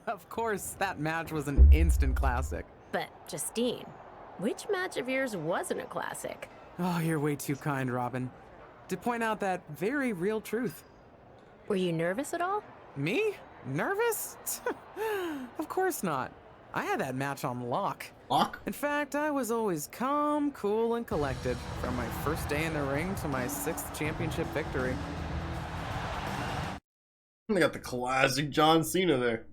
Of course, that match was an instant classic. But, Justine, which match of yours wasn't a classic? Oh, you're way too kind, Robin. To point out that very real truth. Were you nervous at all? Me? Nervous? Of course not. I had that match on lock. Lock? In fact, I was always calm, cool, and collected from my first day in the ring to my 6th championship victory. They got the classic John Cena there.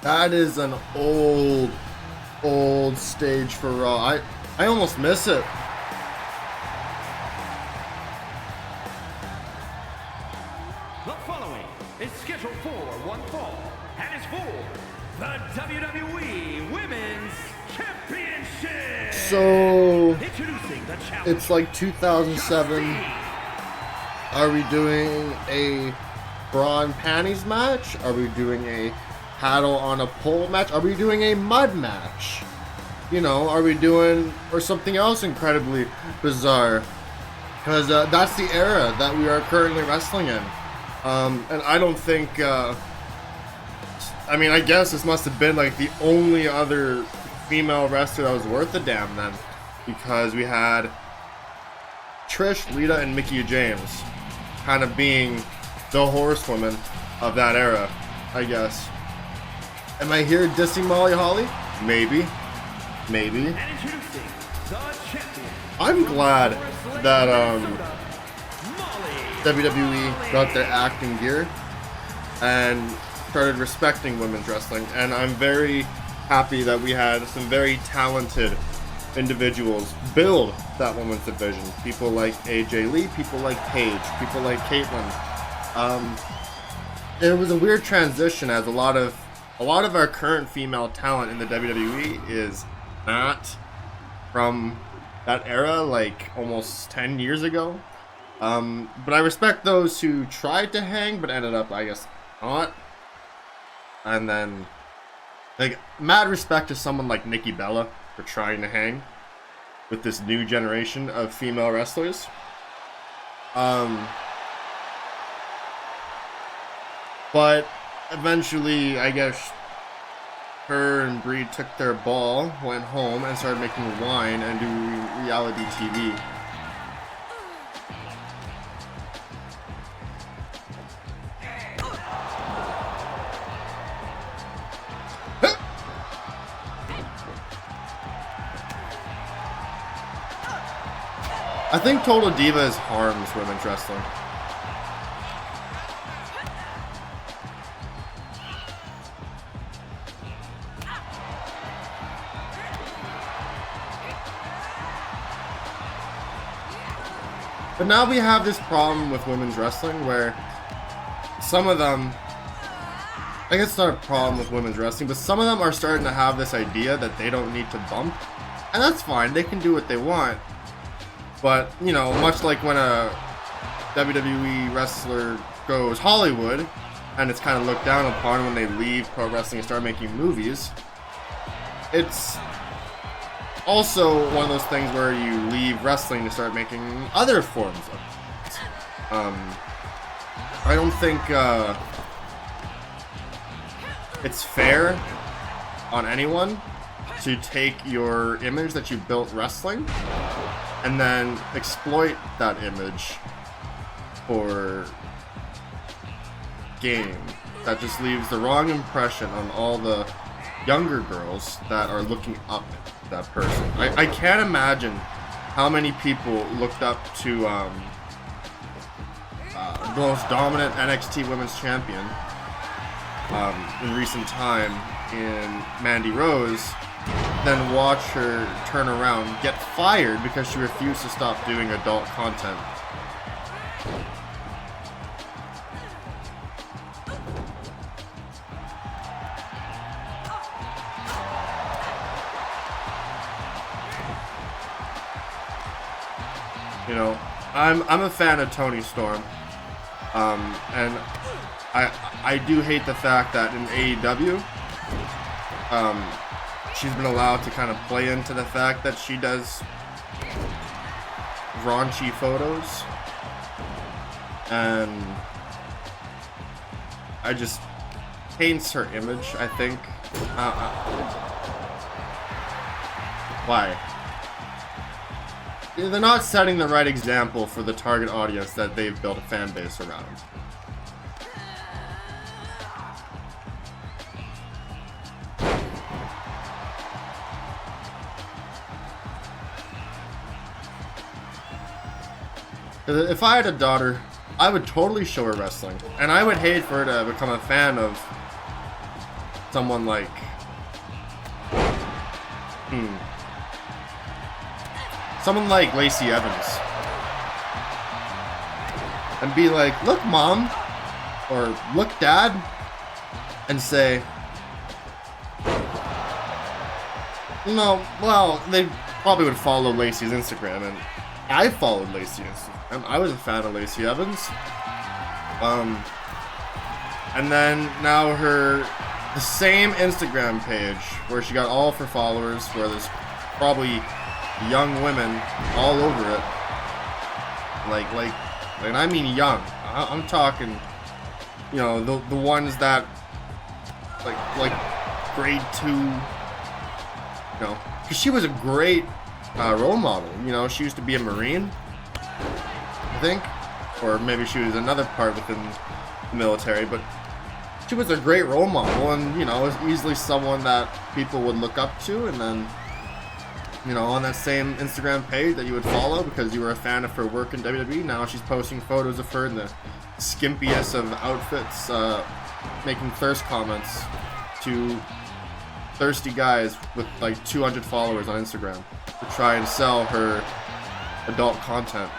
That is an old stage for Raw. I almost miss it. The following is scheduled for one fall and is for the WWE Women's Championship. So Introducing the challenger. it's like 2007. Are we doing a bra and panties match? Are we doing a paddle on a pole match? Are we doing a mud match? You know, are we doing or something else incredibly bizarre? Because that's the era that we are currently wrestling in. And I don't think, I mean, I guess this must have been like the only other female wrestler that was worth a damn then. Because we had Trish, Lita, and Mickie James kind of being the horsewomen of that era, I guess. Am I here dissing Molly Holly? Maybe. Maybe. And introducing the champion. I'm glad that Molly WWE got their acting gear and started respecting women's wrestling, and I'm very happy that we had some very talented individuals build that women's division. People like AJ Lee, people like Paige, people like Caitlyn. It was a weird transition, as a lot of our current female talent in the WWE is not from that era, like almost 10 years ago. But I respect those who tried to hang but ended up, I guess, not. And then, like, mad respect to someone like Nikki Bella for trying to hang with this new generation of female wrestlers. But eventually, I guess, her and Brie took their ball, went home, and started making wine and doing reality TV. I think Total Divas harms women's wrestling. But now we have this problem with women's wrestling where some of them, I guess it's not a problem with women's wrestling, but some of them are starting to have this idea that they don't need to bump. And that's fine, they can do what they want. But, you know, much like when a WWE wrestler goes Hollywood, and it's kind of looked down upon when they leave pro wrestling and start making movies, it's also one of those things where you leave wrestling to start making other forms of it. I don't think it's fair on anyone to take your image that you built wrestling and then exploit that image for gain. That just leaves the wrong impression on all the younger girls that are looking up to that person. I can't imagine how many people looked up to the most dominant NXT Women's Champion in recent time in Mandy Rose, then watch her turn around, get fired because she refused to stop doing adult content. You know, I'm a fan of Toni Storm, and I do hate the fact that in AEW, she's been allowed to kind of play into the fact that she does raunchy photos, and I just paints her image, I think. Why? They're not setting the right example for the target audience that they've built a fan base around. If I had a daughter, I would totally show her wrestling. And I would hate for her to become a fan of someone like... someone like Lacey Evans. And be like, look, Mom, or look, Dad, and say, no, well, they probably would follow Lacey's Instagram, and I followed Lacey's Instagram. I was a fan of Lacey Evans. And then now the same Instagram page where she got all of her followers, where there's probably young women all over it. And I mean young. I'm talking, you know, the ones that like grade 2, you know, because she was a great role model. You know, she used to be a Marine, I think, or maybe she was another part within the military, but she was a great role model, and you know, was easily someone that people would look up to. And then, you know, on that same Instagram page that you would follow because you were a fan of her work in WWE, now she's posting photos of her in the skimpiest of outfits, making thirst comments to thirsty guys with like 200 followers on Instagram to try and sell her adult content.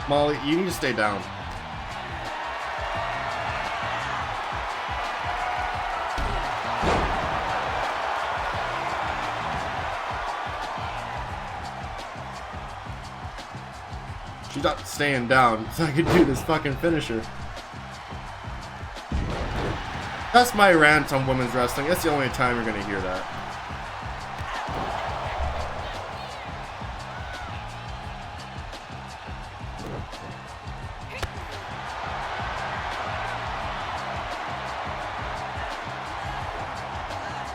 Molly, you need to stay down. She's not staying down so I could do this fucking finisher. That's my rant on women's wrestling. That's the only time you're gonna hear that.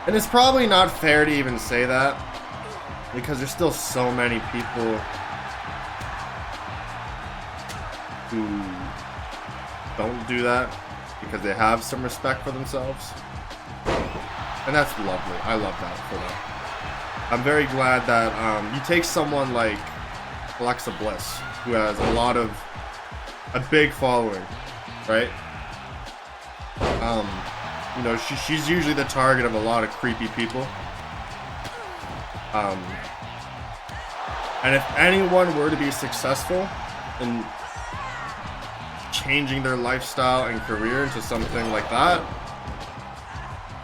And it's probably not fair to even say that, because there's still so many people who don't do that because they have some respect for themselves. And that's lovely. I love that for them. I'm very glad that you take someone like Alexa Bliss, who has a big following, right? You know, she's usually the target of a lot of creepy people. And if anyone were to be successful in changing their lifestyle and career into something like that,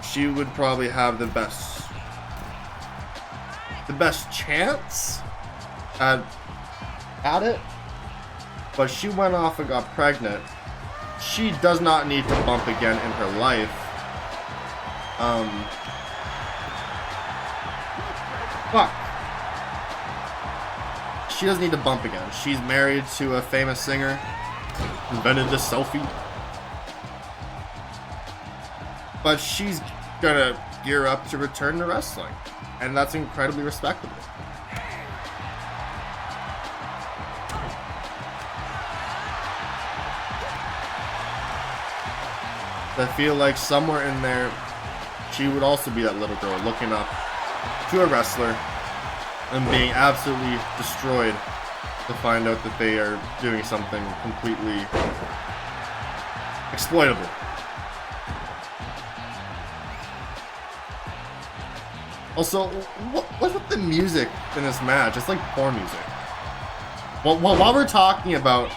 she would probably have the best chance at it. But she went off and got pregnant. She does not need to bump again in her life. Fuck. She doesn't need to bump again. She's married to a famous singer. Invented the selfie. But she's gonna gear up to return to wrestling. And that's incredibly respectable. I feel like somewhere in there, she would also be that little girl looking up to a wrestler and being absolutely destroyed to find out that they are doing something completely exploitable. Also, what's with the music in this match? It's like porn music. While we're talking about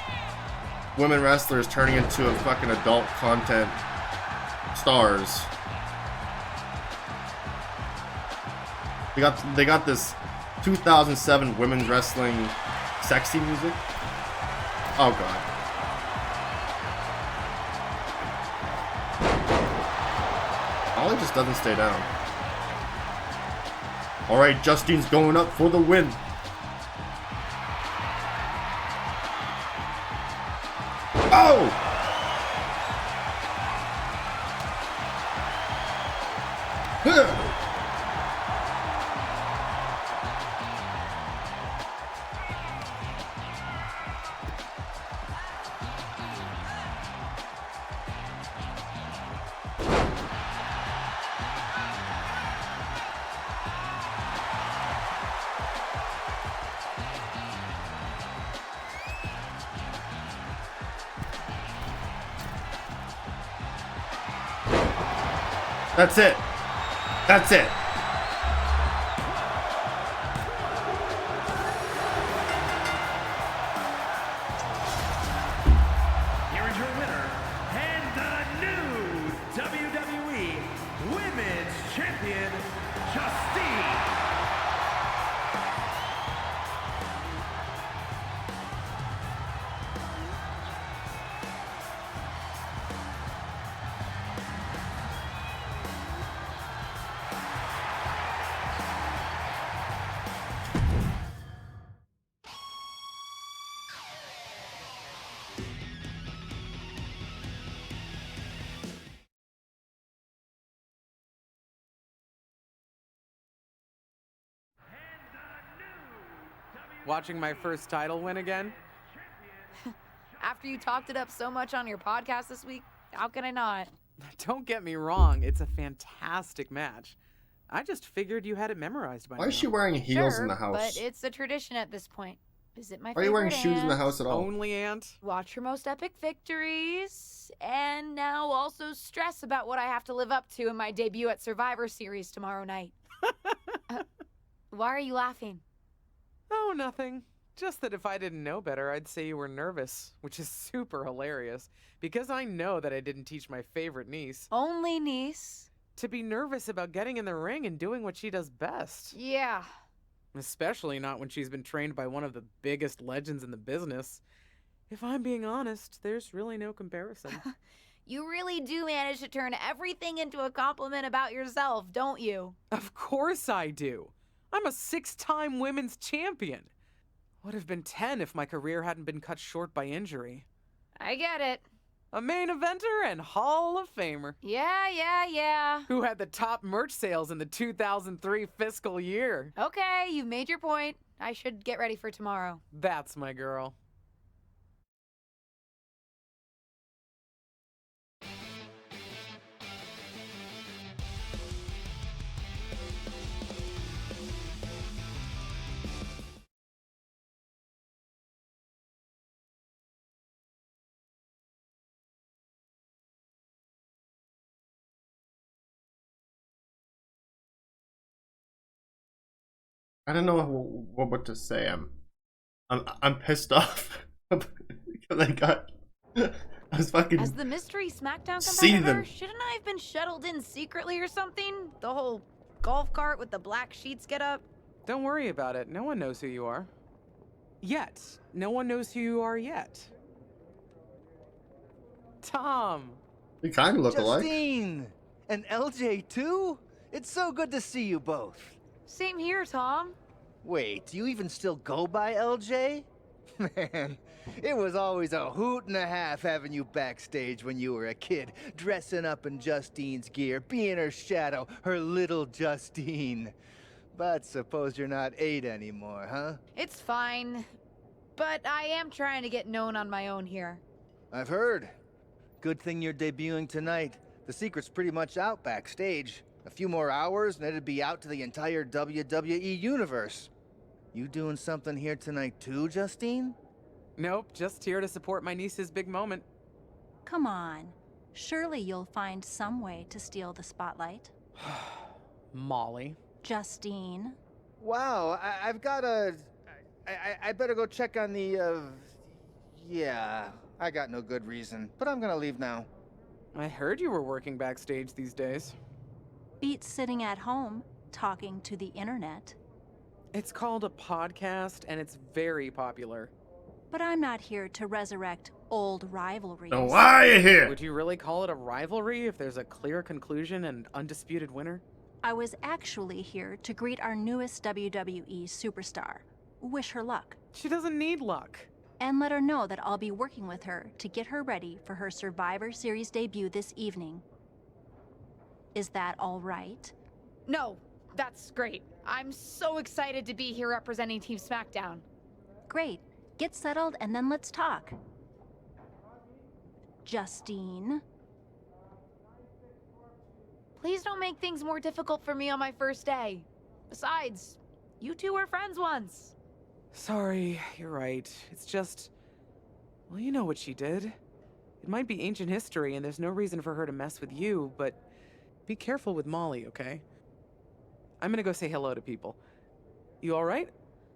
women wrestlers turning into a fucking adult content stars, they got this 2007 women's wrestling sexy music. Oh god. Ollie just doesn't stay down. Alright, Justine's going up for the win. Oh! That's it. That's it. Here is your winner and the new WWE Women's Champion, Justine. Watching my first title win again? After you talked it up so much on your podcast this week, how can I not? Don't get me wrong, it's a fantastic match. I just figured you had it memorized by now. Why is she wearing heels Sure, in the house? but it's a tradition at this point. Visit my Why are you wearing favorite shoes in the aunt, house at all? Only aunt? watch her most epic victories, and now also stress about what I have to live up to in my debut at Survivor Series tomorrow night. Why are you laughing? Oh, nothing. Just that if I didn't know better, I'd say you were nervous, which is super hilarious, because I know that I didn't teach my favorite niece Only niece. to be nervous about getting in the ring and doing what she does best. Yeah. Especially not when she's been trained by one of the biggest legends in the business. If I'm being honest, there's really no comparison. You really do manage to turn everything into a compliment about yourself, don't you? Of course I do. I'm a 6-time women's champion. Would have been 10 if my career hadn't been cut short by injury. I get it. A main eventer and Hall of Famer. Yeah. Who had the top merch sales in the 2003 fiscal year. Okay, you've made your point. I should get ready for tomorrow. That's my girl. I don't know what to say. I'm pissed off because I was fucking As the mystery SmackDown seething. competitor, shouldn't I have been shuttled in secretly or something? The whole golf cart with the black sheets get up? Don't worry about it. No one knows who you are. Yet. No one knows who you are yet. Tom. We kind of look alike. Justine! And LJ too? It's so good to see you both. Same here, Tom. Wait, do you even still go by LJ? Man, it was always a hoot and a half having you backstage when you were a kid, dressing up in Justine's gear, being her shadow, her little Justine. But suppose you're not 8 anymore, huh? It's fine. But I am trying to get known on my own here. I've heard. Good thing you're debuting tonight. The secret's pretty much out backstage. A few more hours and it'd be out to the entire WWE universe. You doing something here tonight too, Justine? Nope, just here to support my niece's big moment. Come on. Surely you'll find some way to steal the spotlight. Molly. Justine. Wow, I've got a... I better go check on the, Yeah, I got no good reason, but I'm gonna leave now. I heard you were working backstage these days. Beats sitting at home, talking to the internet. It's called a podcast, and it's very popular. But I'm not here to resurrect old rivalries. Then why are you here? Would you really call it a rivalry if there's a clear conclusion and undisputed winner? I was actually here to greet our newest WWE superstar, wish her luck, She doesn't need luck. and let her know that I'll be working with her to get her ready for her Survivor Series debut this evening. Is that all right? No, that's great. I'm so excited to be here representing Team SmackDown. Great. Get settled and then let's talk. Justine. Please don't make things more difficult for me on my first day. Besides, you two were friends once. Sorry, you're right. It's just... Well, you know what she did. It might be ancient history, and there's no reason for her to mess with you, but be careful with Molly, okay? I'm gonna go say hello to people. You alright?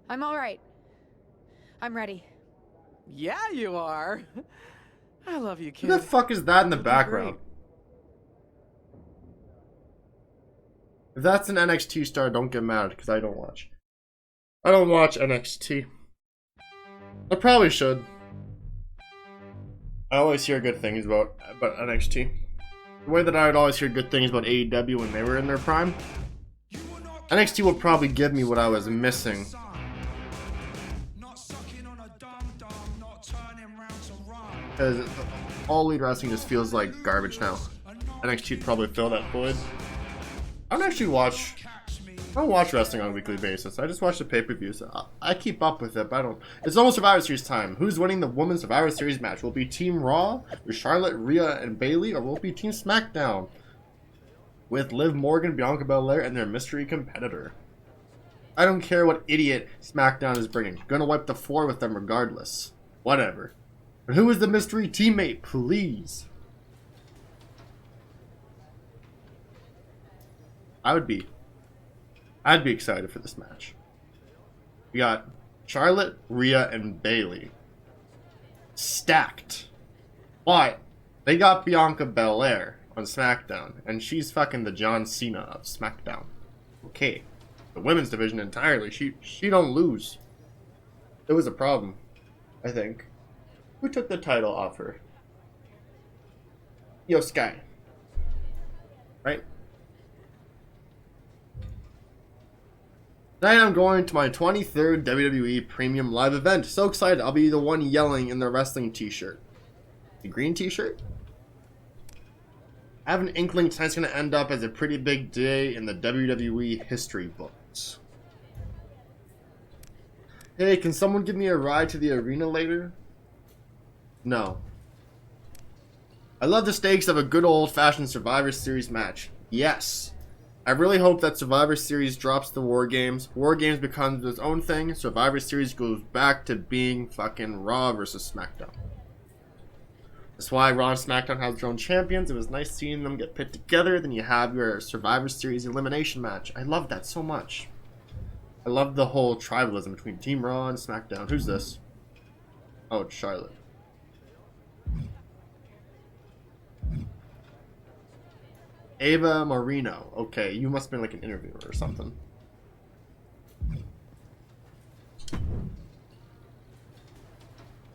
I'm all right. I'm ready. Yeah, you are. I love you, Who kid. the fuck is that in the You'll do background? If that's an NXT star, don't get mad, because I don't watch. I don't watch NXT. I probably should. I always hear good things about NXT. The way that I would always hear good things about AEW when they were in their prime. NXT would probably give me what I was missing. Because all Elite Wrestling just feels like garbage now. NXT would probably fill that void. I don't watch wrestling on a weekly basis. I just watch the pay-per-views. I keep up with it, but I don't. It's almost Survivor Series time. Who's winning the Women's Survivor Series match? Will it be Team Raw with Charlotte, Rhea, and Bayley, or will it be Team SmackDown with Liv Morgan, Bianca Belair, and their mystery competitor? I don't care what idiot SmackDown is bringing. Gonna wipe the floor with them regardless. Whatever. But who is the mystery teammate, please? I'd be excited for this match. We got Charlotte, Rhea, and Bayley stacked. But they got Bianca Belair on SmackDown, and she's fucking the John Cena of SmackDown. Okay. The women's division entirely, she don't lose. It was a problem, I think. Who took the title off her? Io Sky. Right? Tonight I'm going to my 23rd WWE Premium Live event. So excited, I'll be the one yelling in the wrestling t-shirt. The green t-shirt? I have an inkling tonight's going to end up as a pretty big day in the WWE history books. Hey, can someone give me a ride to the arena later? No. I love the stakes of a good old-fashioned Survivor Series match. Yes. I really hope that Survivor Series drops the War Games. War Games becomes its own thing. Survivor Series goes back to being fucking Raw versus SmackDown. That's why Raw and SmackDown have their own champions. It was nice seeing them get put together. Then you have your Survivor Series elimination match. I love that so much. I love the whole tribalism between Team Raw and SmackDown. Who's this? Oh, it's Charlotte. Ava Marino. Okay, you must have been like an interviewer or something.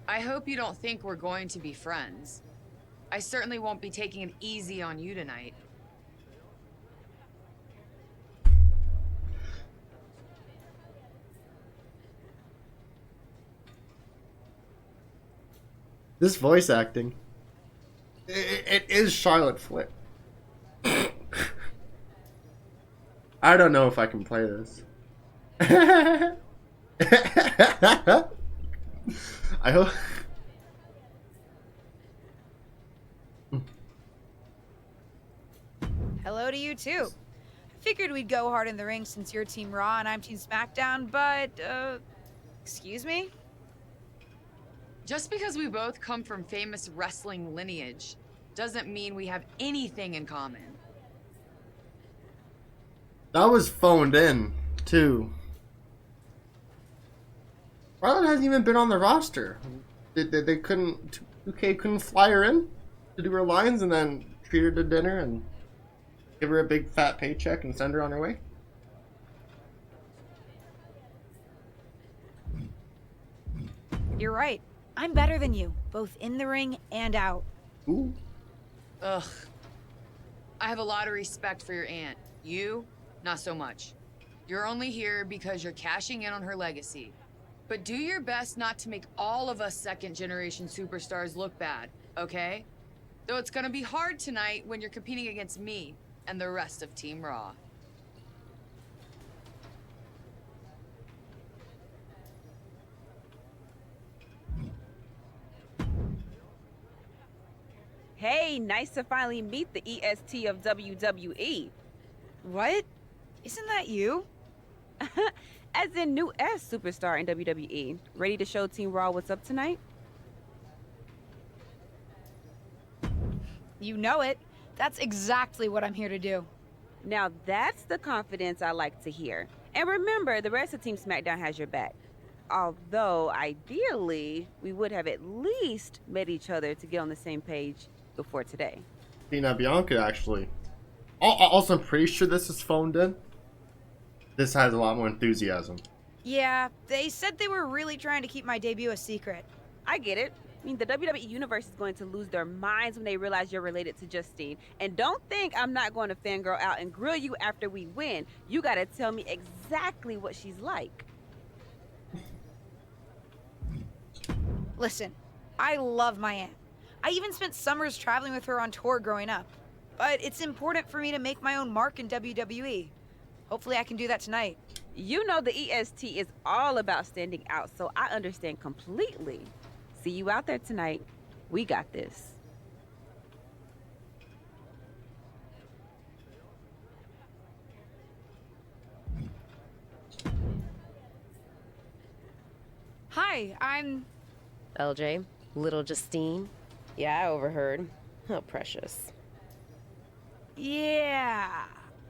I hope you don't think we're going to be friends. I certainly won't be taking it easy on you tonight. This voice acting. It is Charlotte Flair. I don't know if I can play this. I hope. Hello to you too. I figured we'd go hard in the ring since you're Team Raw and I'm Team SmackDown, but, excuse me? Just because we both come from famous wrestling lineage doesn't mean we have anything in common. That was phoned in, too. Charlotte hasn't even been on the roster. They couldn't, 2K couldn't fly her in to do her lines and then treat her to dinner and give her a big fat paycheck and send her on her way? You're right. I'm better than you, both in the ring and out. Ooh. Ugh. I have a lot of respect for your aunt. You, not so much. You're only here because you're cashing in on her legacy. But do your best not to make all of us second-generation superstars look bad, okay? Though it's gonna be hard tonight when you're competing against me and the rest of Team Raw. Hey, nice to finally meet the EST of WWE. What? Isn't that you? As in new S superstar in WWE. Ready to show Team Raw what's up tonight? You know it. That's exactly what I'm here to do. Now that's the confidence I like to hear. And remember, the rest of Team SmackDown has your back. Although, ideally, we would have at least met each other to get on the same page before today. Tina Bianca, actually. Also, I'm pretty sure this is phoned in. This has a lot more enthusiasm. Yeah, they said they were really trying to keep my debut a secret. I get it. I mean, the WWE Universe is going to lose their minds when they realize you're related to Justine. And don't think I'm not going to fangirl out and grill you after we win. You gotta tell me exactly what she's like. Listen, I love my aunt. I even spent summers traveling with her on tour growing up. But it's important for me to make my own mark in WWE. Hopefully I can do that tonight. You know the EST is all about standing out, so I understand completely. See you out there tonight. We got this. Hi, I'm... LJ, Little Justine. Yeah, I overheard. How precious. Yeah.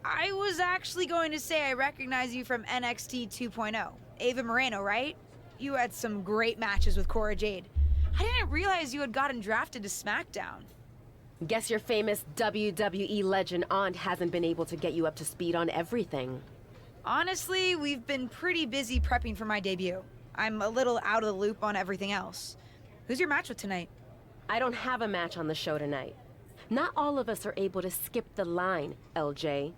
I was actually going to say I recognize you from NXT 2.0. Ava Moreno, right? You had some great matches with Cora Jade. I didn't realize you had gotten drafted to SmackDown. Guess your famous WWE legend aunt hasn't been able to get you up to speed on everything. Honestly, we've been pretty busy prepping for my debut. I'm a little out of the loop on everything else. Who's your match with tonight? I don't have a match on the show tonight. Not all of us are able to skip the line, LJ.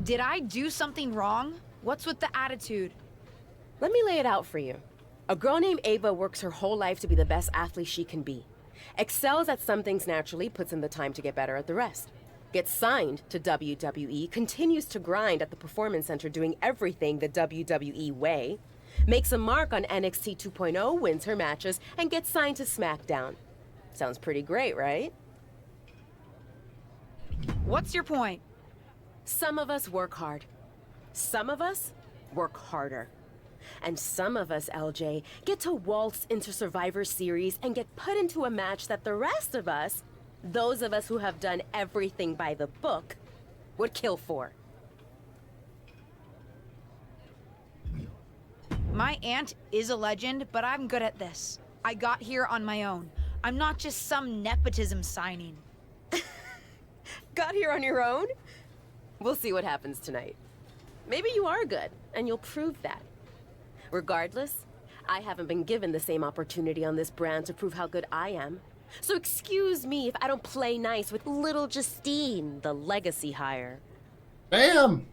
Did I do something wrong? What's with the attitude? Let me lay it out for you. A girl named Ava works her whole life to be the best athlete she can be. Excels at some things naturally, puts in the time to get better at the rest. Gets signed to WWE, continues to grind at the Performance Center doing everything the WWE way. Makes a mark on NXT 2.0, wins her matches, and gets signed to SmackDown. Sounds pretty great, right? What's your point? Some of us work hard. Some of us work harder. And some of us, LJ, get to waltz into Survivor Series and get put into a match that the rest of us, those of us who have done everything by the book, would kill for. My aunt is a legend, but I'm good at this. I got here on my own. I'm not just some nepotism signing. Got here on your own? We'll see what happens tonight. Maybe you are good, and you'll prove that. Regardless, I haven't been given the same opportunity on this brand to prove how good I am. So excuse me if I don't play nice with Little Justine, the legacy hire. Bam!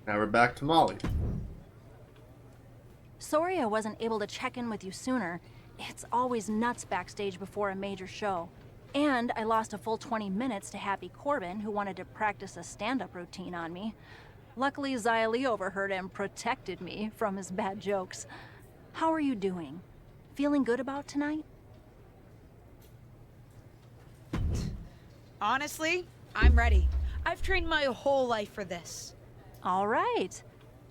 Now we're back to Molly. Sorry I wasn't able to check in with you sooner. It's always nuts backstage before a major show. And I lost a full 20 minutes to Happy Corbin, who wanted to practice a stand-up routine on me. Luckily, Xia Li overheard and protected me from his bad jokes. How are you doing? Feeling good about tonight? Honestly, I'm ready. I've trained my whole life for this. All right.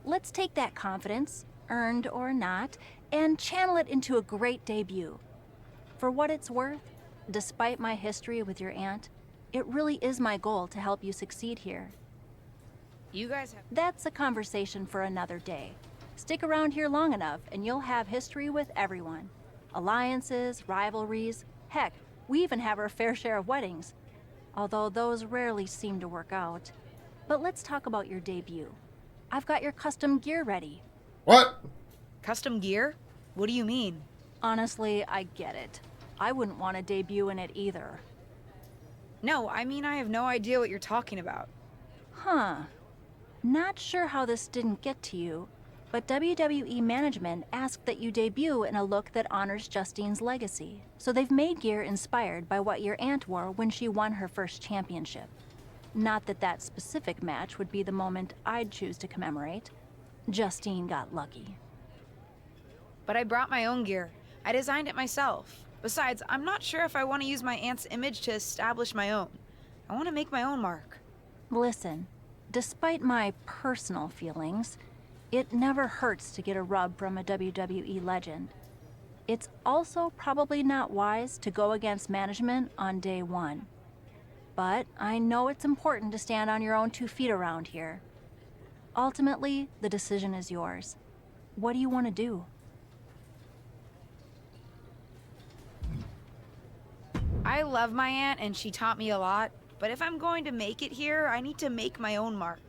Let's take that confidence, earned or not, and channel it into a great debut. For what it's worth, despite my history with your aunt, it really is my goal to help you succeed here. You guys have... That's a conversation for another day. Stick around here long enough and you'll have history with everyone. Alliances, rivalries, heck, we even have our fair share of weddings. although those rarely seem to work out. But let's talk about your debut. I've got your custom gear ready. What? Custom gear? What do you mean? Honestly, I get it. I wouldn't want to debut in it either. No, I mean, I have no idea what you're talking about. Huh. Not sure how this didn't get to you, but WWE management asked that you debut in a look that honors Justine's legacy. So they've made gear inspired by what your aunt wore when she won her first championship. Not that that specific match would be the moment I'd choose to commemorate. Justine got lucky. But I brought my own gear. I designed it myself. Besides, I'm not sure if I want to use my aunt's image to establish my own. I want to make my own mark. Listen, despite my personal feelings, it never hurts to get a rub from a WWE legend. It's also probably not wise to go against management on day one. But I know it's important to stand on your own 2 feet around here. Ultimately, the decision is yours. What do you want to do? I love my aunt and she taught me a lot, but if I'm going to make it here, I need to make my own mark.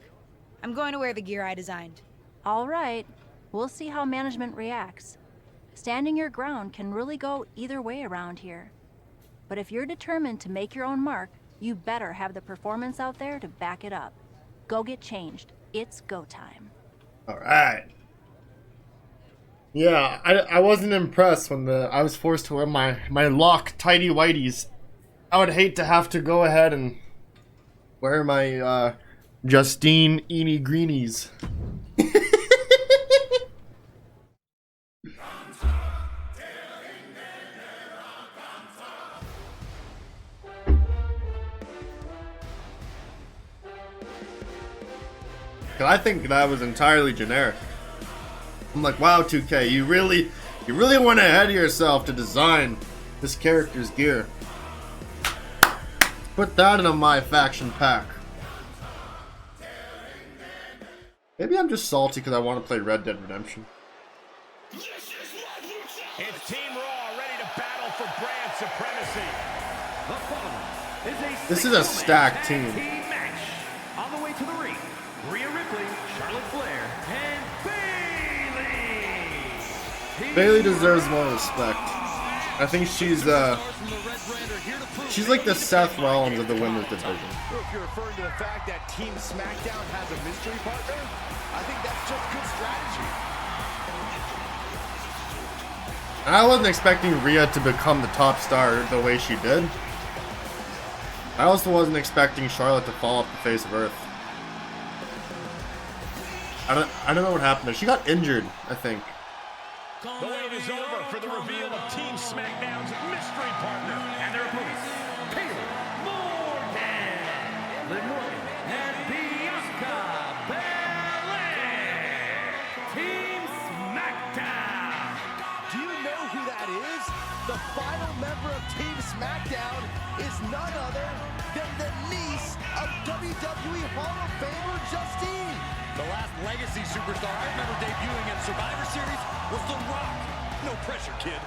I'm going to wear the gear I designed. All right, we'll see how management reacts. Standing your ground can really go either way around here. But if you're determined to make your own mark, you better have the performance out there to back it up. Go get changed. It's go time. All right. Yeah, I wasn't impressed when I was forced to wear my lock tidy whities. I would hate to have to go ahead and wear my Justine eeny greenies. Cause I think that was entirely generic. I'm like, wow, 2K, you really went ahead of yourself to design this character's gear. Put that in a My Faction pack. Maybe I'm just salty because I want to play Red Dead Redemption. It's Team Raw ready to battle for brand supremacy. The following This is a stacked team. match. On the way to the ring, Rhea Ripley, Charlotte Flair, and Bayley. Bayley deserves more respect. I think she's like the Seth Rollins of the women's division. If you're referring to the fact that Team SmackDown has a mystery partner, I think that's just good strategy. I wasn't expecting Rhea to become the top star the way she did. I also wasn't expecting Charlotte to fall off the face of Earth. I don't know what happened there. She got injured, I think. The wait is over for the reveal of Team SmackDown's mystery partner and their opponents, Bayley, Liv Morgan, and Bianca Belair. Team SmackDown. Do you know who that is? The final member of Team SmackDown is none other than the niece of WWE Hall of Famer Justine. The last legacy superstar I remember debuting in Survivor Series was The Rock. No pressure, kid.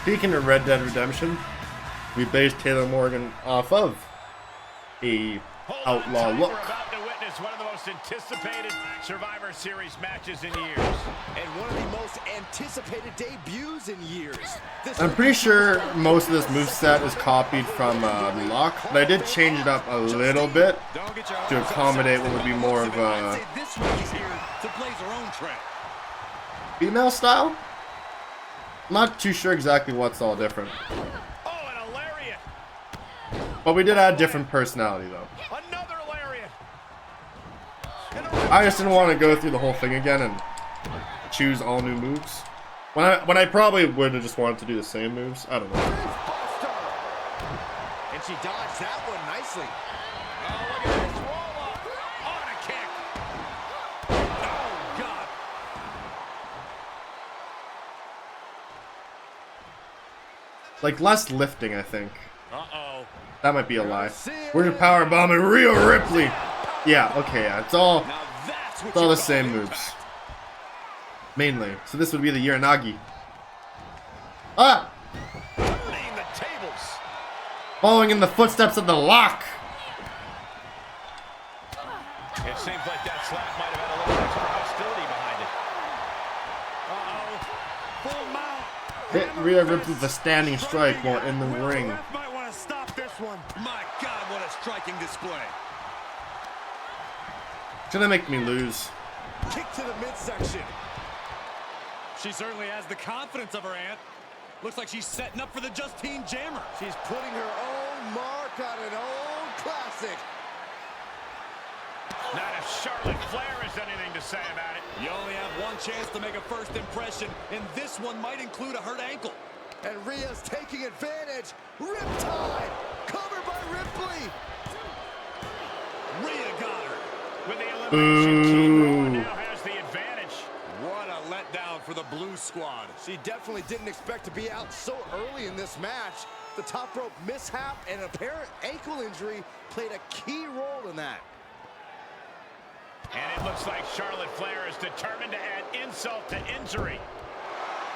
Speaking of Red Dead Redemption, we based Taylor Morgan off of a outlaw look. We're about to witness one of the most anticipated Survivor Series matches in years. And one of the most anticipated debuts in years. I'm pretty sure most of this moveset is copied from Lock, but I did change it up a little bit to accommodate what would be more of a This lady's here to blaze her own trail. female style. Not too sure exactly what's all different. Oh, and a lariat. But we did add different personality though. Another lariat. I just didn't want to go through the whole thing again and choose all new moves. When I probably would have just wanted to do the same moves. I don't know. And she dodged that one nicely. Oh, look at this roll up. On a kick. Oh, God. Like less lifting, I think. Uh-oh. That might be a lie. We're gonna power bomb and Rhea Ripley. Yeah, okay, yeah, it's all Now that's what the you same call moves. Mainly. So this would be the year Nagi. Ah! Turning the tables. Following in the footsteps of the Lock. It seems like that slap might have had a little extra hostility behind it. Uh-oh. Full mount. Hit Rhea Ripley with a standing strike while in the ring. Ref might want to stop this one. My God, what a striking display. It's gonna make me lose. Kick to the midsection. She certainly has the confidence of her aunt. Looks like she's setting up for the Justine Jammer. She's putting her own mark on an old classic. Not if Charlotte Flair has anything to say about it. You only have one chance to make a first impression, and this one might include a hurt ankle. And Rhea's taking advantage. Riptide, covered by Ripley. Rhea got her. With the elimination team, Raw now has the advantage. What a letdown for the Blue Squad. She definitely didn't expect to be out so early in this match. The top rope mishap and apparent ankle injury played a key role in that. And it looks like Charlotte Flair is determined to add insult to injury.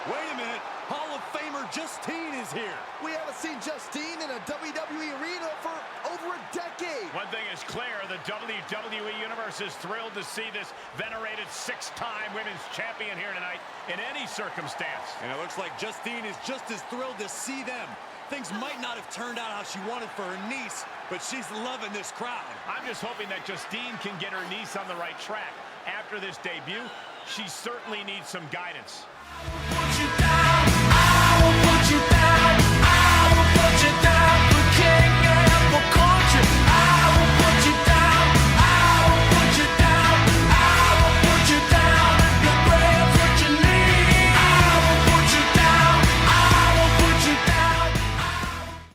Wait a minute, Hall of Famer Justine is here. We haven't seen Justine in a WWE arena for over a decade. One thing is clear, the WWE Universe is thrilled to see this venerated 6-time women's champion here tonight in any circumstance. And it looks like Justine is just as thrilled to see them. Things might not have turned out how she wanted for her niece, but she's loving this crowd. I'm just hoping that Justine can get her niece on the right track. After this debut, she certainly needs some guidance.